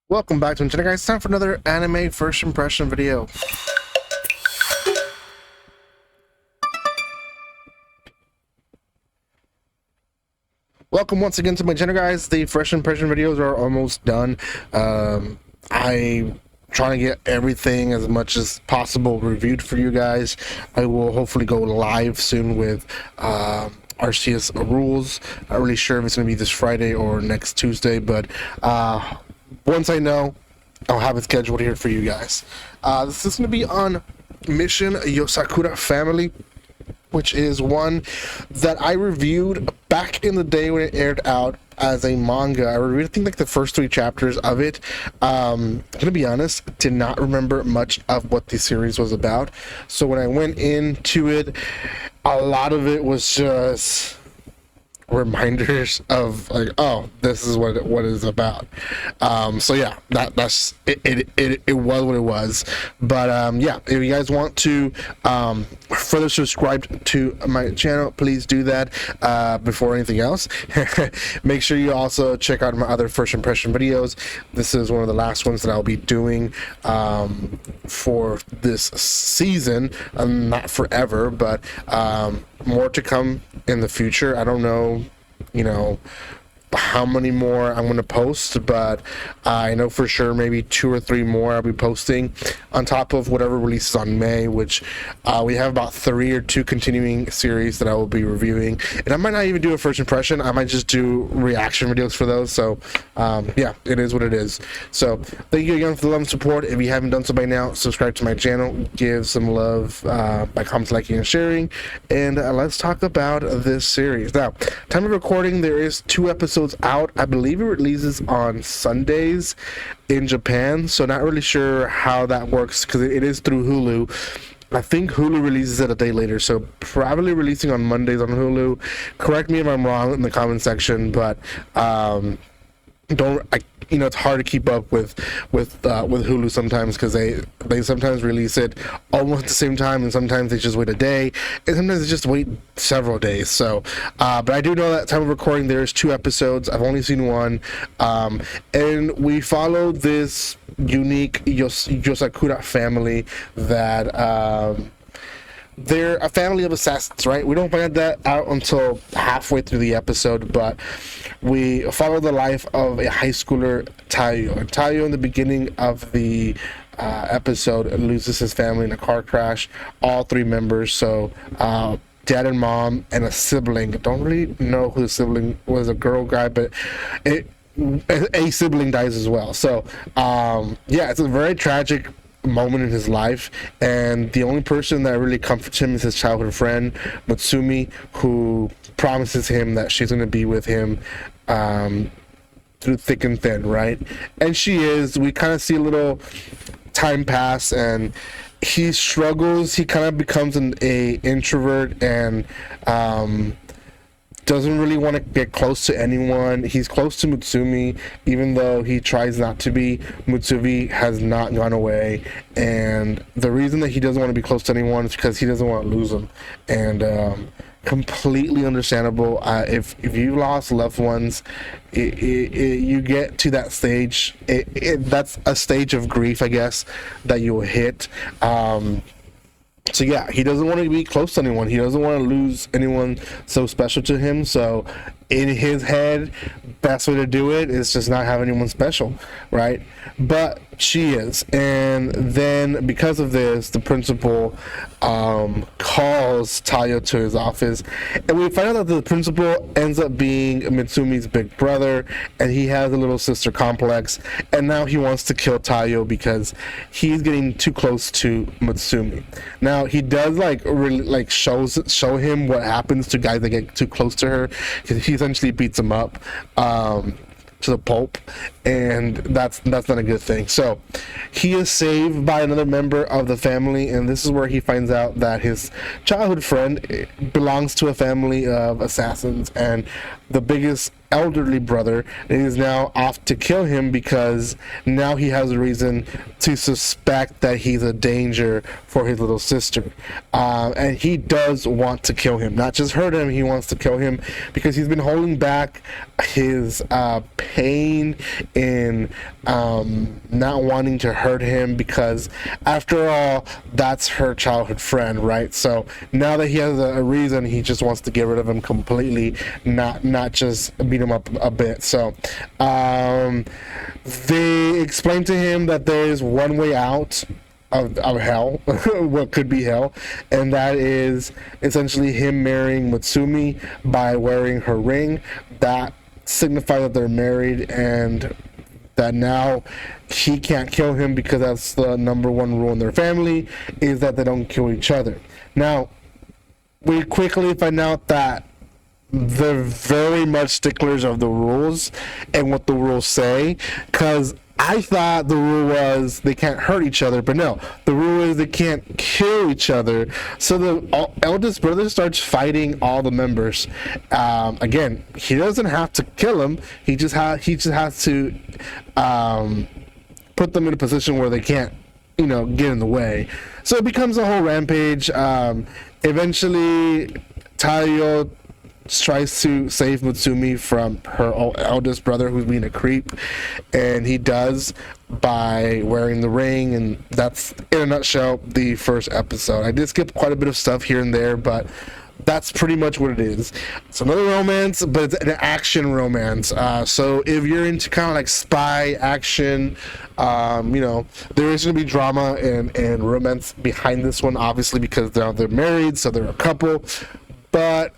Welcome back to the channel, guys. Time for another anime first impression video. Welcome once again to my channel, guys. The first impression videos are almost done. I'm trying to get everything as much as possible reviewed for you guys. I will hopefully go live soon with RCS rules. Not really sure if it's going to be this Friday or next Tuesday, but once I know, I'll have it scheduled here for you guys. This is going to be on Mission Yozakura Family, which is one that I reviewed back in the day when it aired out as a manga. I reviewed, I think, like the first 3 chapters of it. I'm gonna be honest, did not remember much of what the series was about. So when I went into it, a lot of it was just reminders of like, oh, this is what it is about. So yeah, that's it was what it was. But yeah, if you guys want to further subscribe to my channel, please do that before anything else. Make sure you also check out my other first impression videos. This is one of the last ones that I'll be doing for this season, not forever, but more to come in the future. I don't know, you know, how many more I'm going to post, but I know for sure maybe 2 or 3 more I'll be posting on top of whatever releases on May, which we have about 3 or 2 continuing series that I will be reviewing. And I might not even do a first impression, I might just do reaction videos for those. So yeah, it is what it is. So thank you again for the love and support. If you haven't done so by now, subscribe to my channel, give some love by commenting, liking, and sharing, and let's talk about this series. Now, time of recording, there is 2 episodes out. I believe it releases on Sundays in Japan, so not really sure how that works because it is through Hulu. I think Hulu releases it a day later, so probably releasing on Mondays on Hulu. Correct me if I'm wrong in the comment section, but you know, it's hard to keep up with Hulu sometimes because they sometimes release it almost at the same time, and sometimes they just wait a day, and sometimes they just wait several days. So but I do know that time of recording there's 2 episodes. I've only seen 1, and we follow this unique Yozakura family that they're a family of assassins, right? We don't find that out until halfway through the episode, but we follow the life of a high schooler, Tayo. And Tayo, in the beginning of the episode, loses his family in a car crash. All 3 members, so dad and mom and a sibling. I don't really know who the sibling was, a girl guy, but a sibling dies as well. So yeah, it's a very tragic moment in his life, and the only person that really comforts him is his childhood friend Mutsumi, who promises him that she's going to be with him through thick and thin, right? And she is. We kind of see a little time pass, and he struggles. He kind of becomes an introvert, and doesn't really want to get close to anyone. He's close to Mutsumi, even though he tries not to be. Mutsumi has not gone away, and the reason that he doesn't want to be close to anyone is because he doesn't want to lose them. And completely understandable. If you've lost loved ones, you get to that stage. That's a stage of grief, I guess, that you will hit. So yeah, he doesn't want to be close to anyone. He doesn't want to lose anyone so special to him. So in his head, best way to do it is just not have anyone special, right? But she is. And then because of this, the principal calls Tayo to his office, and we find out that the principal ends up being Mitsumi's big brother, and he has a little sister complex, and now he wants to kill Tayo because he's getting too close to Mutsumi. Now he does really show him what happens to guys that get too close to her, because he essentially beats him up to the pulp, and that's not a good thing. So he is saved by another member of the family, and this is where he finds out that his childhood friend belongs to a family of assassins. And the biggest elderly brother, and he's now off to kill him because now he has a reason to suspect that he's a danger for his little sister. And he does want to kill him, not just hurt him, he wants to kill him because he's been holding back his pain in not wanting to hurt him, because after all, that's her childhood friend, right? So now that he has a reason, he just wants to get rid of him completely, not just beat him up a bit. So they explain to him that there is one way out of hell, what could be hell, and that is essentially him marrying Mutsumi by wearing her ring. That signifies that they're married, and that now he can't kill him because that's the number one rule in their family, is that they don't kill each other. Now, we quickly find out that they're very much sticklers of the rules and what the rules say, because I thought the rule was they can't hurt each other, but no, the rule is they can't kill each other. So the eldest brother starts fighting all the members. Again, he doesn't have to kill them. He just has to put them in a position where they can't, get in the way. So it becomes a whole rampage. Eventually, Taiyo tries to save Mutsumi from her eldest brother who's being a creep, and he does by wearing the ring, and that's, in a nutshell, the first episode. I did skip quite a bit of stuff here and there, but that's pretty much what it is. It's another romance, but it's an action romance. So if you're into kind of like spy action, there is going to be drama and romance behind this one, obviously, because they're married, so they're a couple. But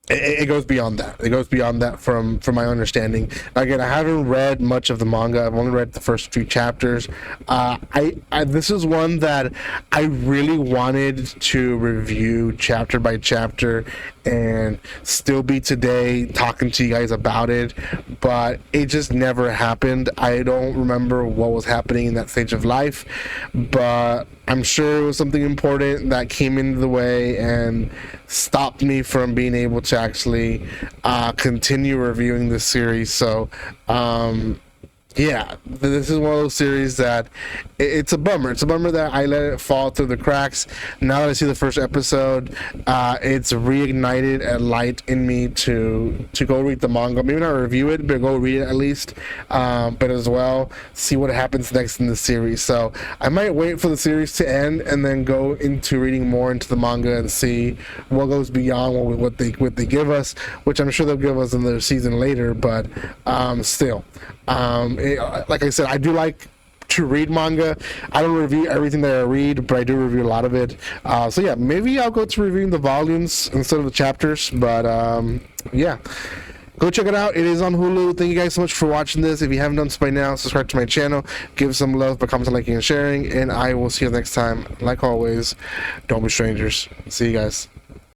it goes beyond that. It goes beyond that from my understanding. Again, I haven't read much of the manga. I've only read the first few chapters. This is one that I really wanted to review chapter by chapter and still be today talking to you guys about it, but it just never happened. I don't remember what was happening in that stage of life, but I'm sure it was something important that came into the way and stopped me from being able to actually continue reviewing this series. So yeah, this is one of those series that it's a bummer. It's a bummer that I let it fall through the cracks. Now that I see the first episode, it's reignited a light in me to go read the manga. Maybe not review it, but go read it at least. But as well, see what happens next in the series. So I might wait for the series to end and then go into reading more into the manga and see what goes beyond what they give us, which I'm sure they'll give us another season later. But still. Like I said, I do like to read manga. I don't review everything that I read, but I do review a lot of it. So yeah, maybe I'll go to reviewing the volumes instead of the chapters. But yeah, go check it out. It is on Hulu. Thank you guys so much for watching this. If you haven't done so by now, subscribe to my channel, give some love by commenting, liking, and sharing, and I will see you next time. Like always, don't be strangers. See you guys.